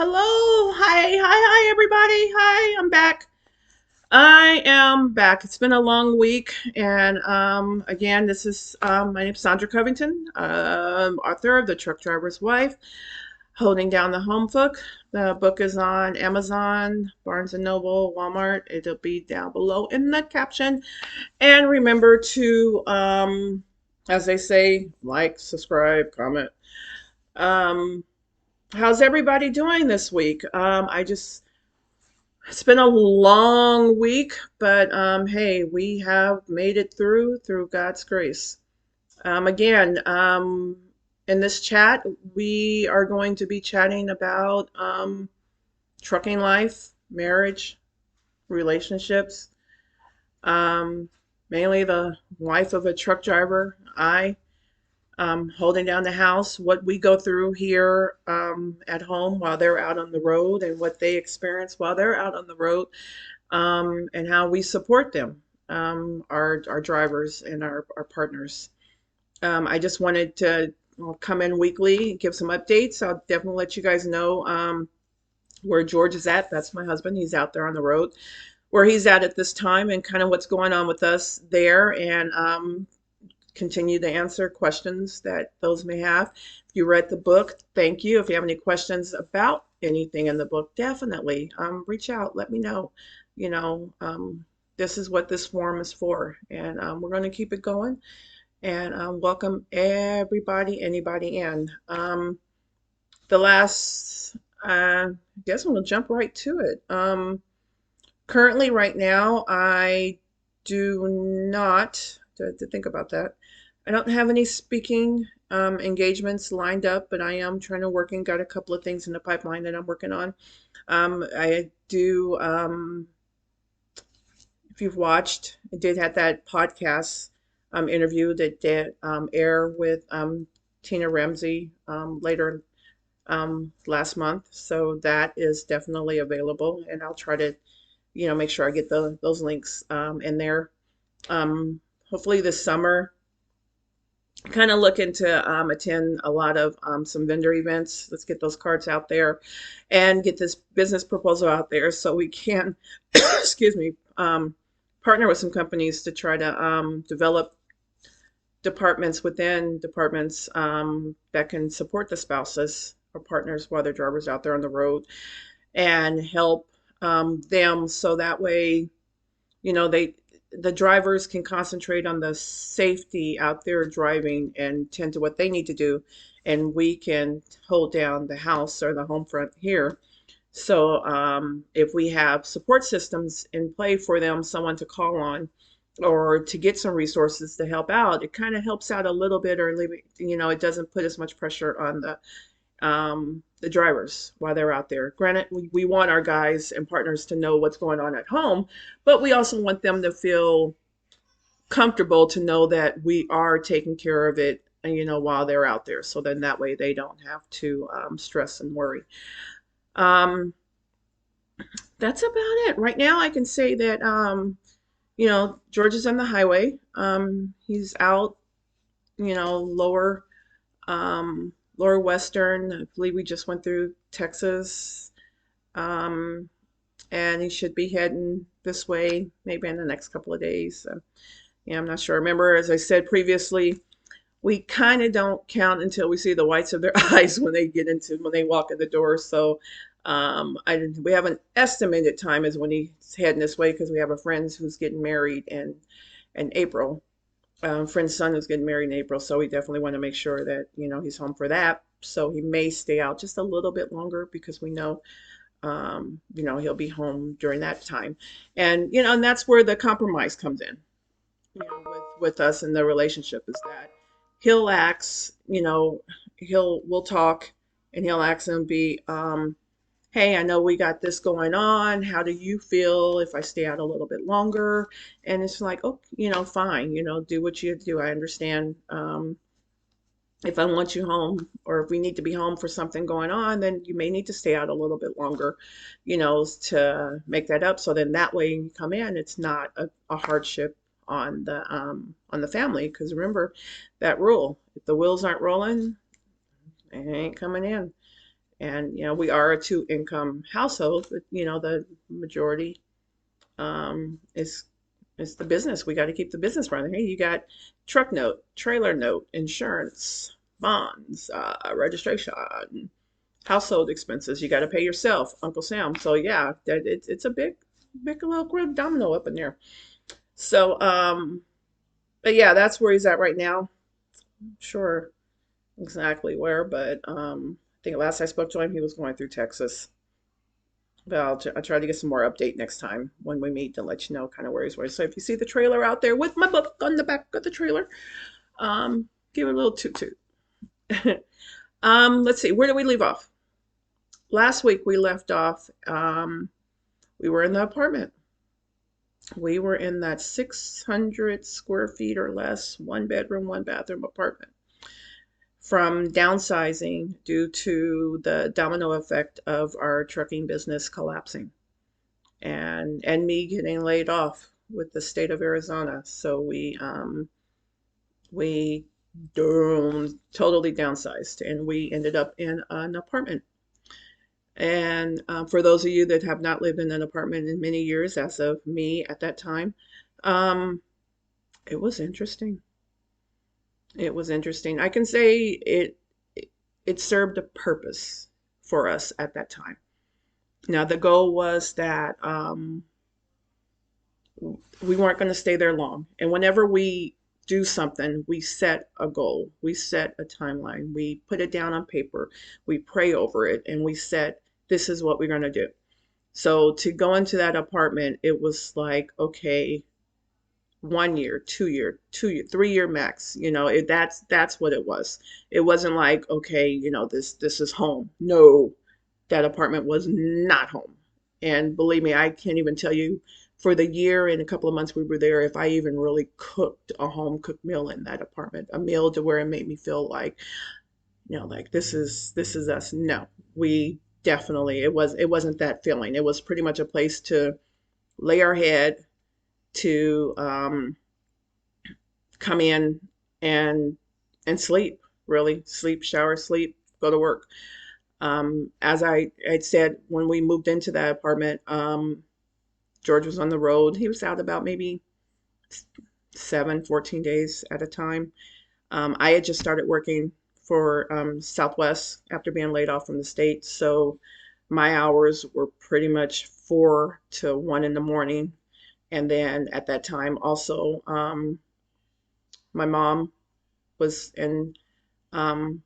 Hello, hi, everybody. Hi, I'm back. I am back. It's been a long week, and again, this is my name's Sandra Covington, author of The Truck Driver's Wife, Holding Down the Home Book. The book is on Amazon, Barnes and Noble, Walmart. It'll be down below in the caption. And remember to, as they say, like, subscribe, comment. Um, how's everybody doing this week? It's been a long week, but hey, we have made it through God's grace. Again, in this chat, we are going to be chatting about trucking life, marriage, relationships. Um, Mainly the wife of a truck driver, holding down the house, what we go through here at home while they're out on the road, and what they experience while they're out on the road, and how we support them, our drivers and our partners. I just wanted to come in weekly, give some updates. I'll definitely let you guys know where George is at. That's my husband. He's out there on the road, where he's at this time, and kind of what's going on with us there, and continue to answer questions that those may have. If you read the book, thank you. If you have any questions about anything in the book, definitely reach out. Let me know. You know, this is what this forum is for, and we're going to keep it going. And welcome everybody, anybody in. The last, I guess I'm going to jump right to it. Currently, right now, I do not, to think about that. I don't have any speaking engagements lined up, but I am trying to work and got a couple of things in the pipeline that I'm working on. I do, if you've watched, I did have that podcast interview that did air with Tina Ramsey later last month. So that is definitely available, and I'll try to, make sure I get those links in there. Hopefully this summer, kind of looking to attend a lot of some vendor events. Let's get those cards out there and get this business proposal out there so we can, excuse me, partner with some companies to try to develop departments within departments that can support the spouses or partners while their drivers out there on the road, and help them so that way, the drivers can concentrate on the safety out there driving and tend to what they need to do, and we can hold down the house or the home front here. So if we have support systems in play for them, someone to call on or to get some resources to help out, it kind of helps out a little bit, or it doesn't put as much pressure on the drivers while they're out there. Granted, we want our guys and partners to know what's going on at home, but we also want them to feel comfortable to know that we are taking care of it, while they're out there. So then that way they don't have to stress and worry. Um, that's about it. Right now, I can say that, George is on the highway. He's out, lower lower western. I believe we just went through Texas, um, and he should be heading this way maybe in the next couple of days. Yeah, I'm not sure. Remember, as I said previously, we kind of don't count until we see the whites of their eyes when when they walk in the door. So we have an estimated time is when he's heading this way, because we have a friend who's getting married in April, friend's son is getting married in April, so we definitely want to make sure that he's home for that. So he may stay out just a little bit longer, because we know he'll be home during that time, and that's where the compromise comes in. With us in the relationship is that he'll ask, we'll talk, and he'll ask and be, hey, I know we got this going on. How do you feel if I stay out a little bit longer? And it's like, oh, fine, do what you do. I understand. If I want you home, or if we need to be home for something going on, then you may need to stay out a little bit longer, to make that up. So then that way you come in, it's not a hardship on the family. Because remember that rule: if the wheels aren't rolling, they ain't coming in. And we are a two income household, but the majority is the business. We got to keep the business running. Hey, you got truck note, trailer note, insurance, bonds, registration, household expenses. You got to pay yourself, Uncle Sam. So yeah, that it's a big little grid domino up in there. So but yeah, that's where he's at right now. Sure exactly where, but I think last I spoke to him, he was going through Texas. But I'll try to get some more update next time when we meet to let you know kind of where he's going. So if you see the trailer out there with my book on the back of the trailer, give it a little toot toot. Let's see, where did we leave off? Last week we left off, we were in the apartment. We were in that 600 square feet or less, one bedroom, one bathroom apartment from downsizing due to the domino effect of our trucking business collapsing and me getting laid off with the state of Arizona. So we totally downsized and we ended up in an apartment. And for those of you that have not lived in an apartment in many years, as of me at that time, um, it was interesting. It was interesting. I can say it served a purpose for us at that time. Now the goal was that we weren't going to stay there long, and whenever we do something, we set a goal, we set a timeline, we put it down on paper, we pray over it, and we set this is what we're going to do. So to go into that apartment, it was like, okay, 1 year, 2 year, 2 year, 3 year max. That's what it was. It wasn't like, okay, this is home. No, that apartment was not home. And believe me, I can't even tell you for the year and a couple of months we were there if I even really cooked a home cooked meal in that apartment, a meal to where it made me feel like, like this is us. No, we definitely it wasn't that feeling. It was pretty much a place to lay our head, to come in and sleep, really sleep, shower, sleep, go to work. As I'd said, when we moved into that apartment, George was on the road. He was out about maybe 14 days at a time. I had just started working for Southwest after being laid off from the state. So my hours were pretty much 4 to 1 in the morning. And then at that time also, my mom was in um,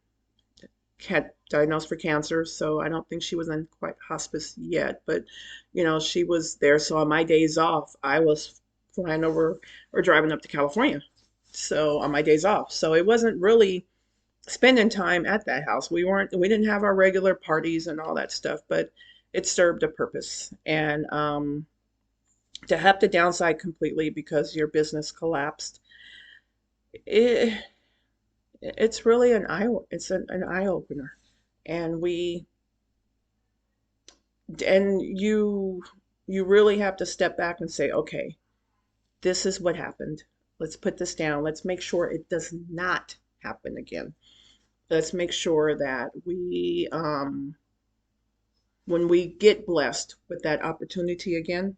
had diagnosed for cancer, so I don't think she was in quite hospice yet, but she was there. So on my days off, I was flying over or driving up to California. So on my days off, so it wasn't really spending time at that house. We didn't have our regular parties and all that stuff, but it served a purpose. And to have to downside completely because your business collapsed, it, it's really an eye opener. And you really have to step back and say, okay, this is what happened. Let's put this down. Let's make sure it does not happen again. Let's make sure that when we get blessed with that opportunity again,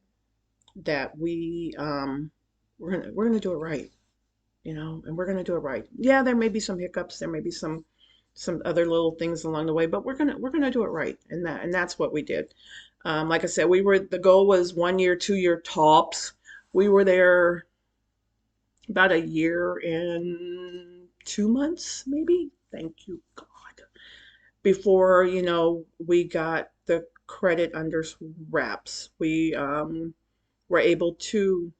that we're gonna do it right, and we're gonna do it right. Yeah, there may be some hiccups, there may be some other little things along the way, but we're gonna do it right, and that's what we did. Like I said, the goal was 1 year, 2 year tops. We were there about a year and 2 months, maybe. Thank you, God. Before, we got the credit under wraps, we were able to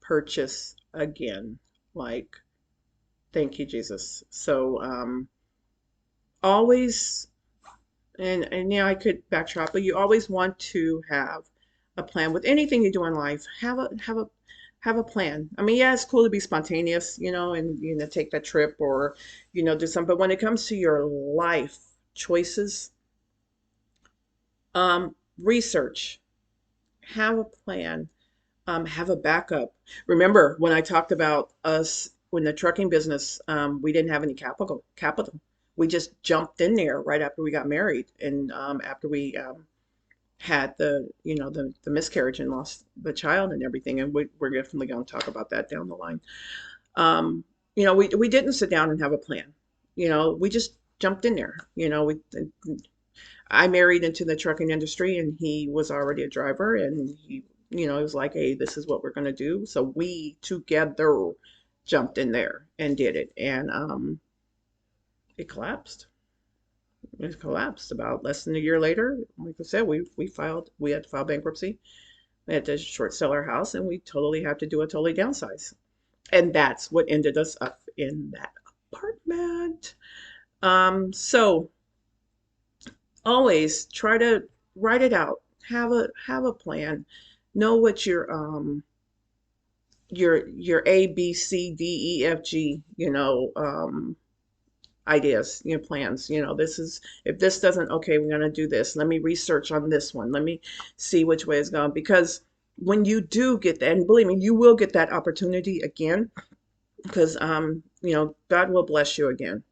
purchase again. Like, thank you, Jesus. So, always, and yeah, I could backtrack, but you always want to have a plan with anything you do in life. Have a plan. I mean, yeah, it's cool to be spontaneous, and take that trip or do something. But when it comes to your life choices, research, have a plan, have a backup. Remember when I talked about us when the trucking business, we didn't have any capital. we just jumped in there right after we got married, and after we had the miscarriage and lost the child and everything, and we're definitely going to talk about that down the line. Um, we didn't sit down and have a plan. We just jumped in there. I married into the trucking industry, and he was already a driver, and he was like, "Hey, this is what we're going to do." So we together jumped in there and did it, and it collapsed. It collapsed about less than a year later. Like I said, we had to file bankruptcy. We had to short sell our house, and we totally had to do a totally downsize. And that's what ended us up in that apartment. So always try to write it out. Have a plan. Know what your A, B, C, D, E, F, G, ideas, plans. This is, if this doesn't, okay, we're gonna do this. Let me research on this one. Let me see which way it's going. Because when you do get that, and believe me, you will get that opportunity again, because God will bless you again.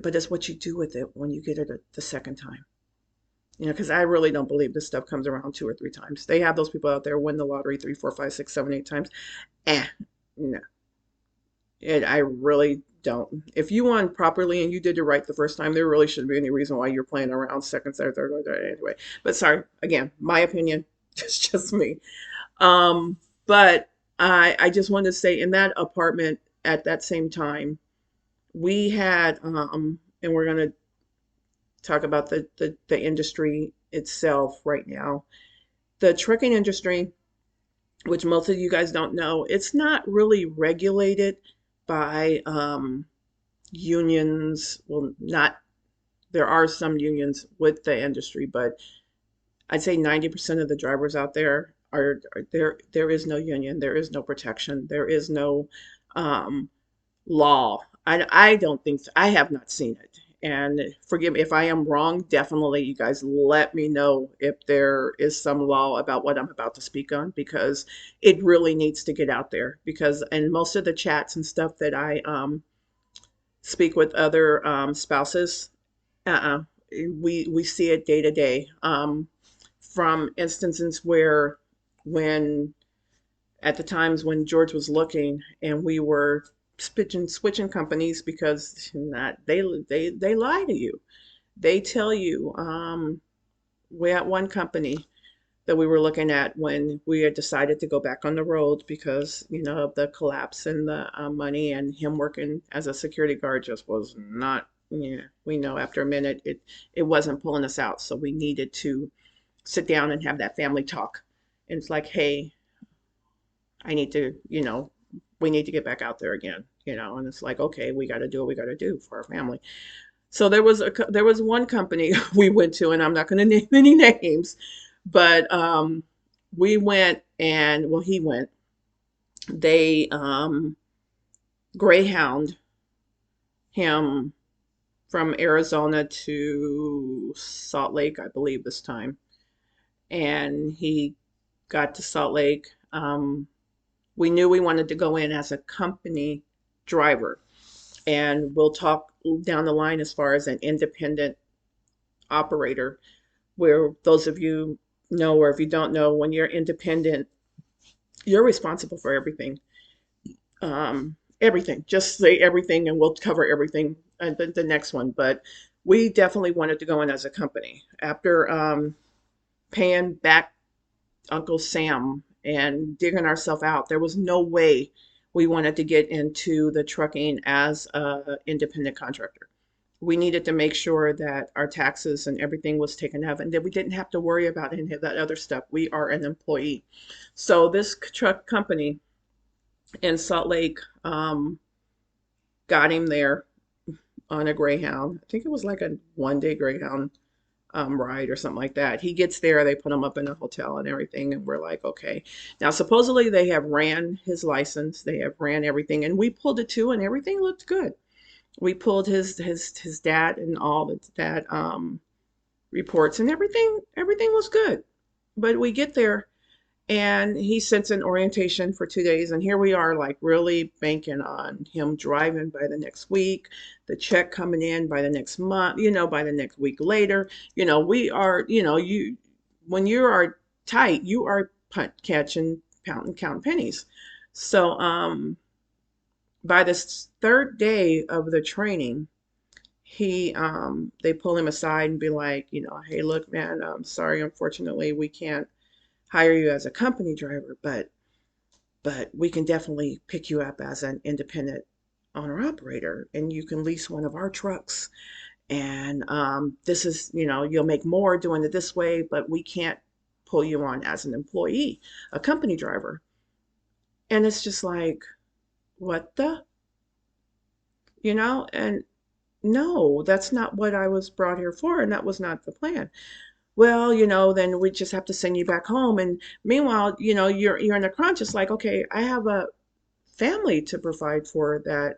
But it's what you do with it when you get it the second time. Because I really don't believe this stuff comes around two or three times. They have those people out there win the lottery three, four, five, six, seven, eight times. Eh, no. I really don't. If you won properly and you did it right the first time, there really shouldn't be any reason why you're playing around second, third, anyway. But sorry, again, my opinion. It's just me. But I just wanted to say, in that apartment at that same time, we had and we're gonna talk about the industry itself right now. The trucking industry, which most of you guys don't know, it's not really regulated by unions. Well, not, there are some unions with the industry, but I'd say 90% of the drivers out there there is no union, there is no protection, there is no um, law. I don't think so. I have not seen it. And forgive me if I am wrong, definitely you guys let me know if there is some law about what I'm about to speak on, because it really needs to get out there. Because in most of the chats and stuff that I speak with other spouses, uh-uh, we see it day to day, from instances where, when at the times when George was looking and we were switching companies, because not they lie to you. They tell you, we had one company that we were looking at when we had decided to go back on the road because, of the collapse in the money, and him working as a security guard just was not, we know after a minute it wasn't pulling us out. So we needed to sit down and have that family talk. And it's like, hey, I need to, we need to get back out there again, and it's like, okay, we got to do what we got to do for our family. So there was one company we went to, and I'm not going to name any names, but we went, and well, he went. They Greyhound him from Arizona to Salt Lake, I believe this time, and he got to Salt Lake. We knew we wanted to go in as a company driver, and we'll talk down the line as far as an independent operator, where those of you know, or if you don't know, when you're independent, you're responsible for everything. Everything. Just say everything, and we'll cover everything the next one. But we definitely wanted to go in as a company after paying back Uncle Sam and digging ourselves out. There was no way we wanted to get into the trucking as an independent contractor. We needed to make sure that our taxes and everything was taken out, and that we didn't have to worry about any of that other stuff. We are an employee. So this truck company in Salt Lake got him there on a Greyhound. I think it was like a 1 day Greyhound ride or something like that. He gets there, they put him up in a hotel and everything, and we're like, okay. Now, supposedly they have ran his license, they have ran everything, and we pulled it too, and everything looked good. We pulled his dad and all that reports, and everything was good. But we get there, And he sent an orientation for 2 days, and here we are, like really banking on him driving by the next week, the check coming in by the next month, by the next week later. We are, when you are tight, you are punt catching, pound count pennies. So by the third day of the training, they pull him aside and be like, hey, look, man, I'm sorry, unfortunately, we can't hire you as a company driver, but we can definitely pick you up as an independent owner operator, and you can lease one of our trucks. And this is, you'll make more doing it this way, but we can't pull you on as an employee, a company driver. And it's just like, what the, and no, that's not what I was brought here for, and that was not the plan. Well, then we just have to send you back home. And meanwhile, you're in a crunch. It's like, okay, I have a family to provide for that,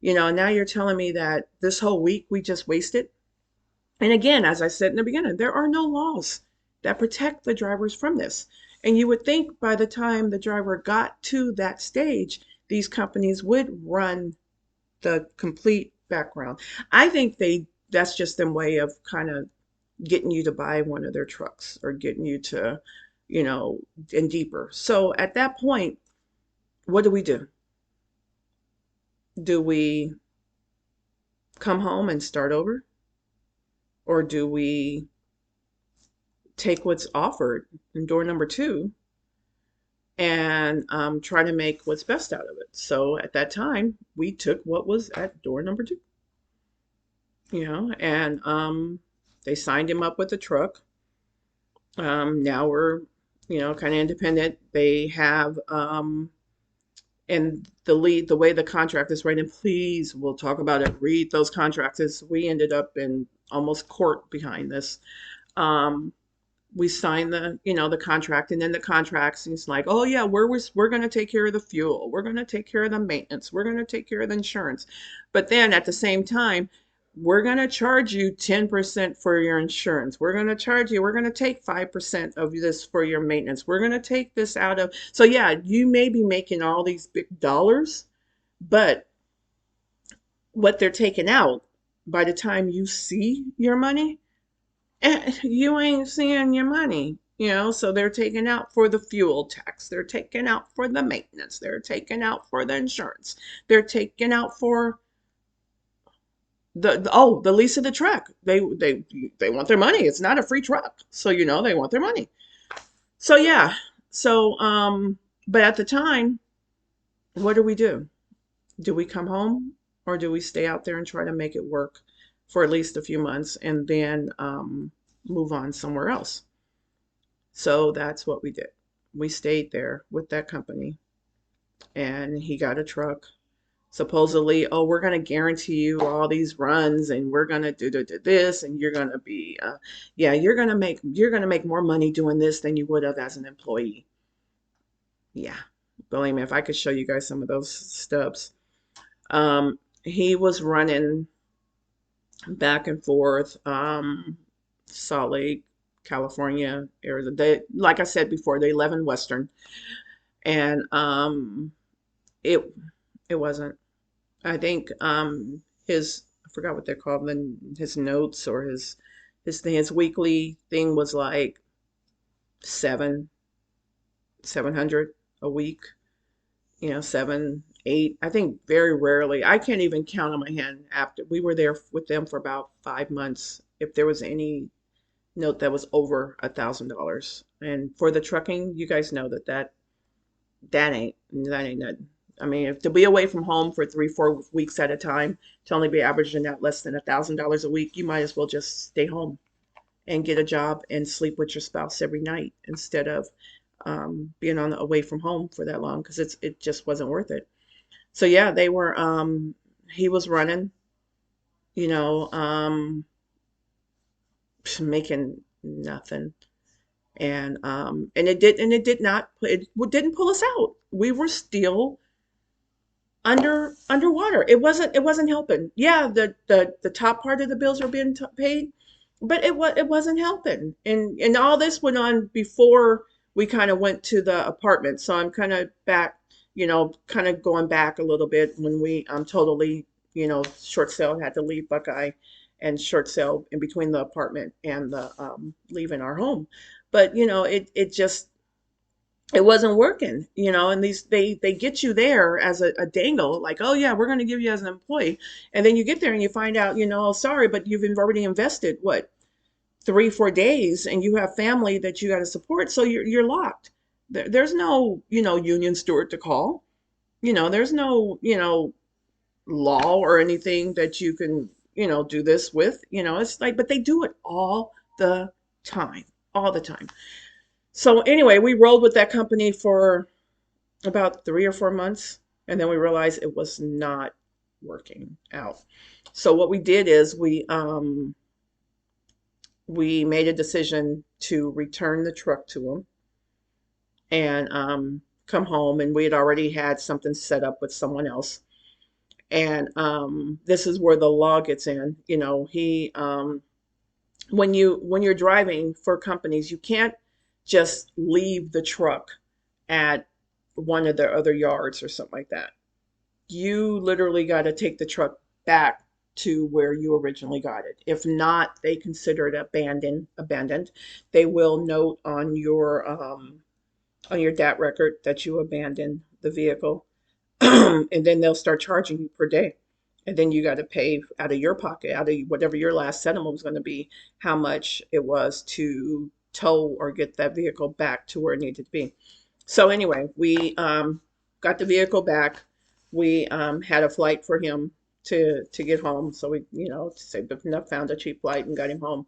now you're telling me that this whole week we just wasted. And again, as I said in the beginning, there are no laws that protect the drivers from this. And you would think by the time the driver got to that stage, these companies would run the complete background. I think that's just their way of kind of getting you to buy one of their trucks or getting you to, you know, and deeper. So at that point, what do we do? Do we come home and start over? Or do we take what's offered in door number two and try to make what's best out of it? So at that time, we took what was at door number two, and they signed him up with a truck. Now we're, kind of independent. They have, and the way the contract is written, please, we'll talk about it. Read those contracts. Is we ended up in almost court behind this. Um, we signed the contract, and then the contracts, and it's like, oh yeah, we're going to take care of the fuel, we're going to take care of the maintenance, we're going to take care of the insurance, but then at the same time, we're going to charge you 10% for your insurance, we're going to take 5% of this for your maintenance, we're going to take this out of, so yeah, you may be making all these big dollars, but what they're taking out by the time you see your money, you ain't seeing your money, so they're taking out for the fuel tax, they're taking out for the maintenance, they're taking out for the insurance, they're taking out for the lease of the truck. They want their money. It's not a free truck, so they want their money. So yeah, so but at the time, what do we do? Do we come home, or do we stay out there and try to make it work for at least a few months and then move on somewhere else? So that's what we did. We stayed there with that company, and he got a truck. Supposedly, oh, we're going to guarantee you all these runs, and we're going to do this, and you're going to be, yeah, you're going to make more money doing this than you would have as an employee. Yeah, believe me, if I could show you guys some of those stubs. He was running back and forth, Salt Lake, California, Arizona. Like I said before, they live in Western, and it it wasn't. I think I forgot what they're called, then his notes or his thing, his weekly thing was like 700 a week, 7, 8. I think very rarely. I can't even count on my hand after we were there with them for about 5 months if there was any note that was over $1,000. And for the trucking, you guys know that ain't nothing. I mean, if to be away from home for 3, 4 weeks at a time, to only be averaging out less than $1,000 a week, you might as well just stay home and get a job and sleep with your spouse every night instead of being on away from home for that long, because it just wasn't worth it. So yeah, they were. He was running, you know, making nothing, and it didn't pull us out. We were still underwater. It wasn't helping. Yeah, the top part of the bills were being paid, but it wasn't helping. And all this went on before we kind of went to the apartment. So I'm kind of back, kind of going back a little bit when we totally, short sale had to leave Buckeye and short sale in between the apartment and the leaving our home. But it just it wasn't working, and they get you there as a dangle, like, oh yeah, we're going to give you as an employee. And then you get there and you find out, oh, sorry, but you've already invested what, 3 4 days, and you have family that you got to support, so you're locked. There's no, union steward to call. There's no, law or anything that you can, do this with. It's like, but they do it all the time, all the time. So anyway, we rolled with that company for about 3 or 4 months, and then we realized it was not working out. So what we did is we made a decision to return the truck to them and come home. And we had already had something set up with someone else. And this is where the law gets in. He when you're driving for companies, you can't just leave the truck at one of their other yards or something like that. You literally got to take the truck back to where you originally got it. If not, they consider it abandoned. They will note on your DAT record that you abandoned the vehicle, and then they'll start charging you per day. And then you got to pay out of your pocket, out of whatever your last settlement was going to be, how much it was to tow or get that vehicle back to where it needed to be. So anyway, we got the vehicle back. We had a flight for him to get home. So we, saved up enough, found a cheap flight and got him home.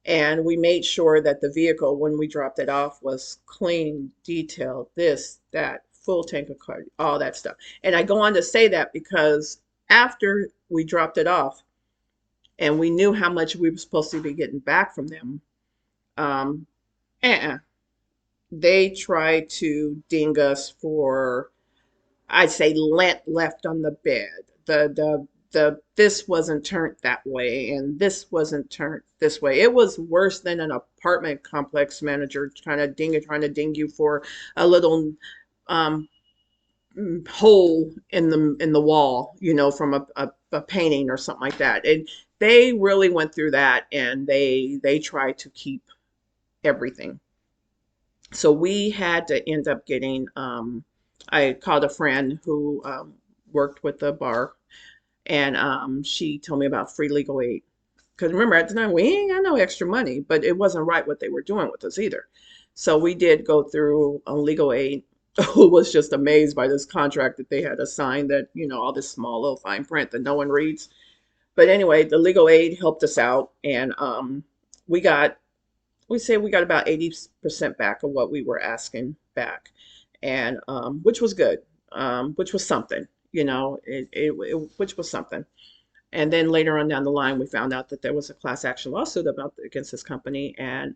And we made sure that the vehicle, when we dropped it off, was clean, detailed, this, that, full tank of car, all that stuff. And I go on to say that because after we dropped it off and we knew how much we were supposed to be getting back from them, um, uh-uh, they tried to ding us for, I'd say, lint left on the bed. The this wasn't turned that way and this wasn't turned this way. It was worse than an apartment complex manager trying to ding you for a little um, hole in the wall, from a painting or something like that. And they really went through that, and they tried to keep everything. So we had to end up getting, I called a friend who worked with the bar, and she told me about free legal aid. Because remember, at the time, we ain't got no extra money, but it wasn't right what they were doing with us either. So we did go through a legal aid, who was just amazed by this contract that they had assigned, that, all this small little fine print that no one reads. But anyway, the legal aid helped us out, and we got we say we got about 80% back of what we were asking back, and which was good, which was something, which was something. And then later on down the line, we found out that there was a class action lawsuit against this company, and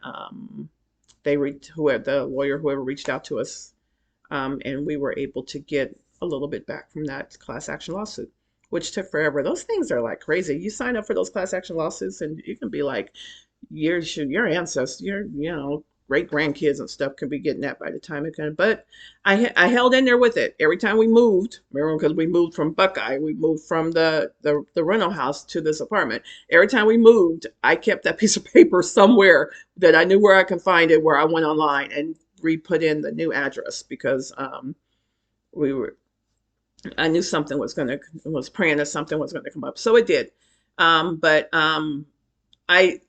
whoever the lawyer, whoever reached out to us, and we were able to get a little bit back from that class action lawsuit, which took forever. Those things are like crazy. You sign up for those class action lawsuits, and you can be like, your ancestors, your great grandkids and stuff could be getting that by the time it can. But I held in there with it every time we moved. Remember, because we moved from Buckeye, we moved from the rental house to this apartment. Every time we moved, I kept that piece of paper somewhere that I knew where I could find it, where I went online and re-put in the new address, because we were I knew something was praying that something was going to come up. So it did. But I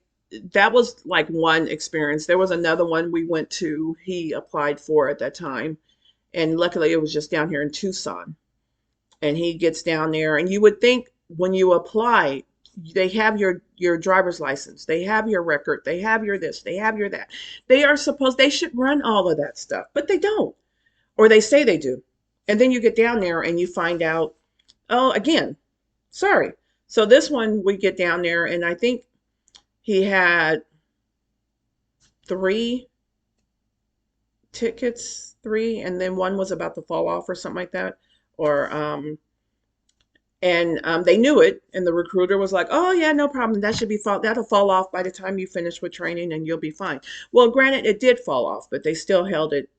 that was like one experience. There was another one we went to, he applied for at that time. And luckily it was just down here in Tucson. And he gets down there, and you would think when you apply, they have your driver's license, they have your record, they have your this, they have your that. They should run all of that stuff, but they don't, or they say they do. And then you get down there and you find out, oh, again, sorry. So this one, we get down there, and I think he had 3 tickets, and then one was about to fall off or something like that. Or And they knew it, and the recruiter was like, "Oh yeah, no problem. That'll fall off by the time you finish with training, and you'll be fine." Well, granted, it did fall off, but they still held it.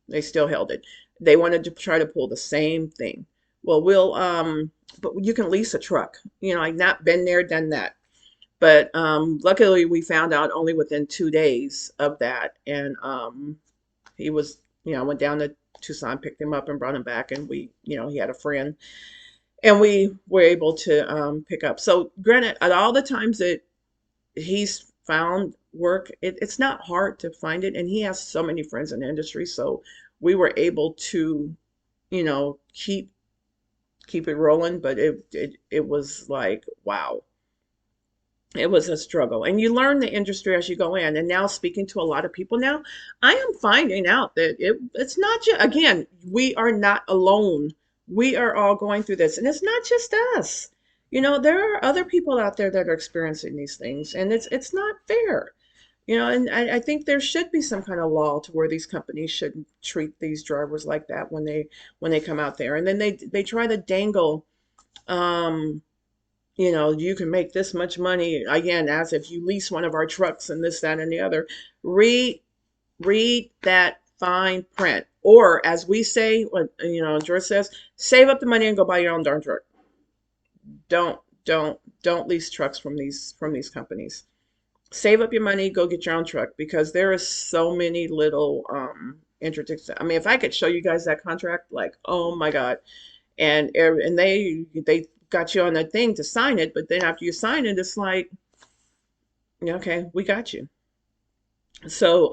They still held it. They wanted to try to pull the same thing. Well, but you can lease a truck. I've not been there, done that. But luckily, we found out only within 2 days of that, and he was, I went down to Tucson, picked him up, and brought him back, and he had a friend, and we were able to pick up. So, granted, at all the times that he's found work, it's not hard to find it, and he has so many friends in the industry, so we were able to, keep it rolling. But it was like, wow, it was a struggle. And you learn the industry as you go in. And now, speaking to a lot of people now, I am finding out that it's not just, again, we are not alone. We are all going through this, and it's not just us. There are other people out there that are experiencing these things, and it's not fair. And I think there should be some kind of law to where these companies shouldn't treat these drivers like that when they come out there. And then they try to dangle, um, you can make this much money, again, as if you lease one of our trucks and this, that, and the other. Read read that fine print. Or as we say, what George says, save up the money and go buy your own darn truck. Don't don't lease trucks from these companies. Save up your money, go get your own truck, because there is so many little interdicts. I mean, if I could show you guys that contract, like, oh my God. And they got you on that thing to sign it, but then after you sign it, it's like, yeah, okay, we got you. So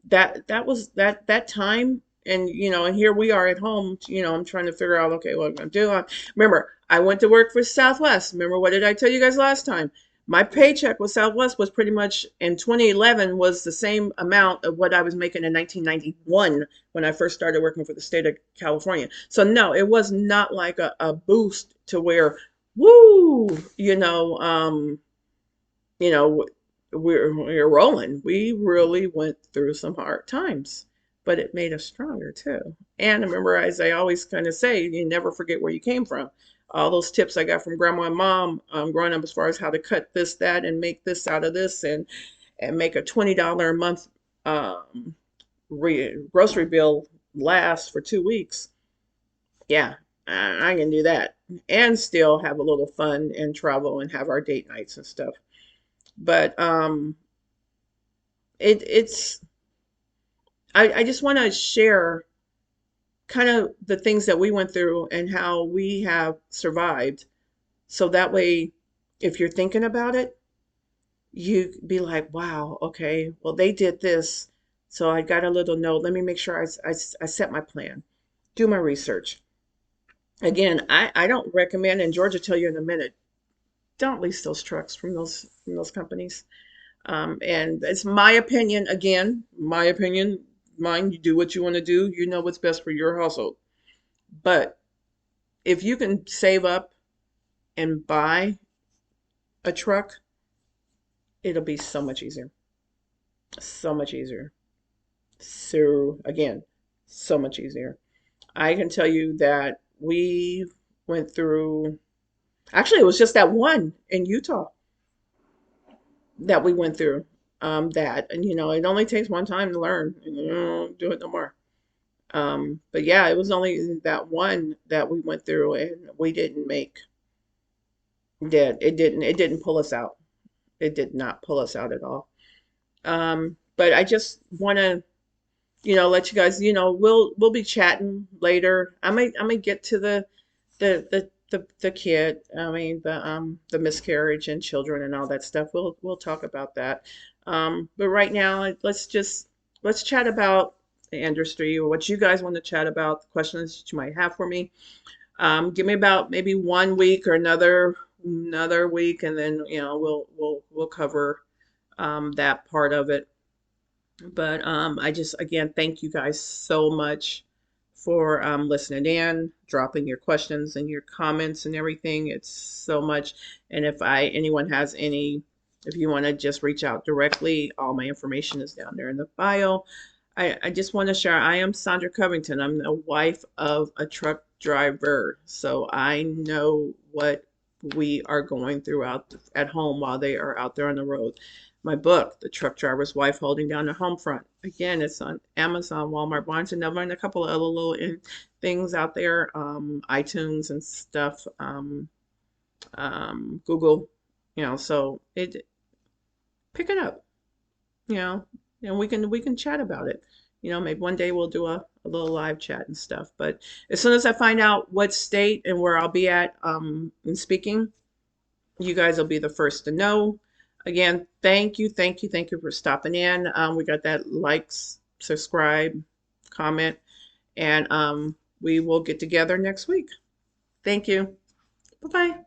that was that time. And and here we are at home. I'm trying to figure out, okay, what I'm gonna do. Remember, I went to work for Southwest. Remember, what did I tell you guys last time? My paycheck with Southwest was pretty much in 2011 was the same amount of what I was making in 1991 when I first started working for the state of California. So no, it was not like a boost to where, woo, you know, we're rolling. We really went through some hard times, but it made us stronger too. And remember, as I always kind of say, you never forget where you came from. All those tips I got from grandma and mom growing up, as far as how to cut this, that, and make this out of this, and make a $20 a month um, grocery bill last for 2 weeks. Yeah, I can do that, and still have a little fun and travel and have our date nights and stuff. But it's I just want to share kind of the things that we went through and how we have survived. So that way, if you're thinking about it, you be like, wow, okay, well, they did this. So I got a little note. Let me make sure I set my plan, do my research. Again, I don't recommend, and George will tell you in a minute, don't lease those trucks from those companies. And it's my opinion, again, my opinion, mine, you do what you want to do. You know what's best for your household. But if you can save up and buy a truck, it'll be so much easier. So much easier. So, again, so much easier. I can tell you that we went through, actually, it was just that one in Utah that we went through. And it only takes one time to learn, and you don't do it no more. But yeah, it was only that one that we went through, and we didn't make that. It didn't pull us out. It did not pull us out at all. But I just want to, let you guys, we'll be chatting later. I may get to the kid. I mean, the miscarriage and children and all that stuff. We'll talk about that. But right now, let's chat about the industry, or what you guys want to chat about, the questions that you might have for me. Give me about maybe 1 week or another week, and then we'll cover that part of it. But I just, again, thank you guys so much for listening in, dropping your questions and your comments and everything. It's so much. And anyone has if you want to just reach out directly, all my information is down there in the bio. I just want to share, I am Sandra Covington. I'm the wife of a truck driver, so I know what we are going through out at home while they are out there on the road. My book, The Truck Driver's Wife Holding Down the Home Front. Again, it's on Amazon, Walmart, Barnes and Noble, and a couple of other little things out there, iTunes and stuff, Google, so pick it up, you know, and we can chat about it. Maybe one day we'll do a little live chat and stuff. But as soon as I find out what state and where I'll be at in speaking, you guys will be the first to know. Again, thank you, thank you, thank you for stopping in. We got that likes, subscribe, comment, and we will get together next week. Thank you. Bye bye.